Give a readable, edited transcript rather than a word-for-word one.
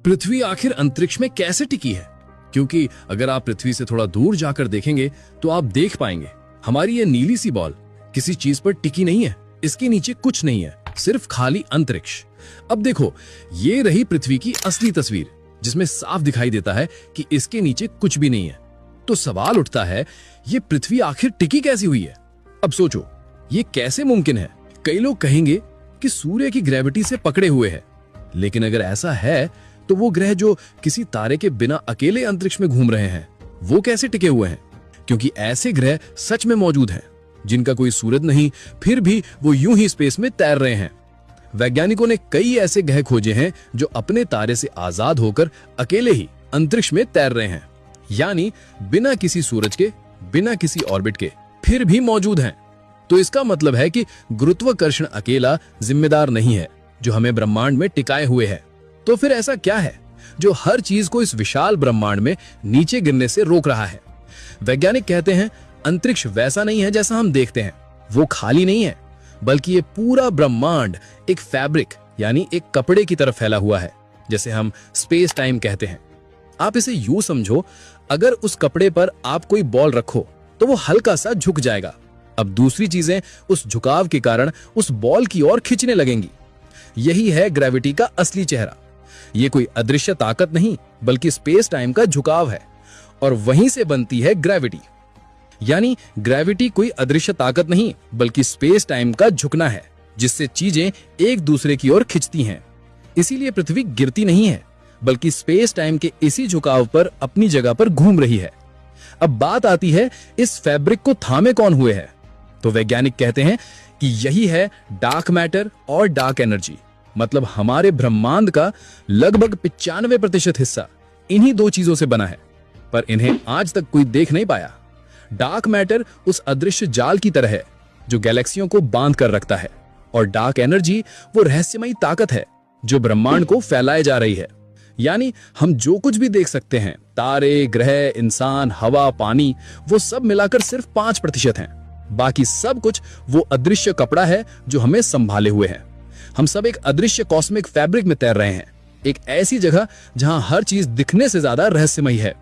पृथ्वी आखिर अंतरिक्ष में कैसे टिकी है? क्योंकि अगर आप पृथ्वी से थोड़ा दूर जाकर देखेंगे तो आप देख पाएंगे हमारी ये नीली सी बॉल किसी चीज पर टिकी नहीं है। इसके नीचे कुछ नहीं है, सिर्फ खाली अंतरिक्ष। अब देखो, ये रही पृथ्वी की असली तस्वीर, जिसमें साफ दिखाई देता है कि इसके नीचे कुछ भी नहीं है। तो सवाल उठता है, ये पृथ्वी आखिर टिकी कैसी हुई है? अब सोचो, ये कैसे मुमकिन है? कई लोग कहेंगे कि सूर्य की ग्रेविटी से पकड़े हुए है, लेकिन अगर ऐसा है तो वो ग्रह जो किसी तारे के बिना अकेले अंतरिक्ष में घूम रहे हैं, वो कैसे टिके हुए हैं? क्योंकि ऐसे ग्रह सच में मौजूद हैं, जिनका कोई सूरज नहीं, फिर भी वो यूं ही स्पेस में तैर रहे हैं। वैज्ञानिकों ने कई ऐसे ग्रह खोजे हैं जो अपने तारे से आजाद होकर अकेले ही अंतरिक्ष में तैर रहे हैं, यानी बिना किसी सूरज के, बिना किसी ऑर्बिट के, फिर भी मौजूद हैं। तो इसका मतलब है कि गुरुत्वाकर्षण अकेला जिम्मेदार नहीं है जो हमें ब्रह्मांड में टिकाए हुए है। तो फिर ऐसा क्या है जो हर चीज को इस विशाल ब्रह्मांड में नीचे गिरने से रोक रहा है? वैज्ञानिक कहते हैं, अंतरिक्ष वैसा नहीं है जैसा हम देखते हैं। वो खाली नहीं है, बल्कि ये पूरा ब्रह्मांड एक फैब्रिक यानी एक कपड़े की तरफ फैला हुआ है, जैसे हम स्पेस टाइम कहते हैं। आप इसे यूं समझो, अगर उस कपड़े पर आप कोई बॉल रखो तो वो हल्का सा झुक जाएगा। अब दूसरी चीजें उस झुकाव के कारण उस बॉल की ओर खींचने लगेंगी। यही है ग्रेविटी का असली चेहरा। ये कोई अदृश्य ताकत नहीं, बल्कि स्पेस टाइम का झुकाव है, और वहीं से बनती है ग्रेविटी। यानी ग्रेविटी कोई अदृश्य ताकत नहीं, बल्कि स्पेस टाइम का झुकना है, जिससे चीजें एक दूसरे की ओर खिंचती हैं। इसीलिए पृथ्वी गिरती नहीं है, बल्कि स्पेस टाइम के इसी झुकाव पर अपनी जगह पर घूम रही है। अब बात आती है, इस फैब्रिक को थामे कौन हुए है? तो वैज्ञानिक कहते हैं कि यही है डार्क मैटर और डार्क एनर्जी। मतलब हमारे ब्रह्मांड का लगभग 95% हिस्सा इन्हीं दो चीजों से बना है, पर इन्हें आज तक कोई देख नहीं पाया। डार्क मैटर उस अदृश्य जाल की तरह है जो गैलेक्सियों को बांध कर रखता है, और डार्क एनर्जी वो रहस्यमयी ताकत है जो ब्रह्मांड को फैलाए जा रही है। यानी हम जो कुछ भी देख सकते हैं, तारे, ग्रह, इंसान, हवा, पानी, वो सब मिलाकर सिर्फ 5% हैं। बाकी सब कुछ वो अदृश्य कपड़ा है जो हमें संभाले हुए है। हम सब एक अदृश्य कॉस्मिक फैब्रिक में तैर रहे हैं, एक ऐसी जगह जहां हर चीज दिखने से ज्यादा रहस्यमयी है।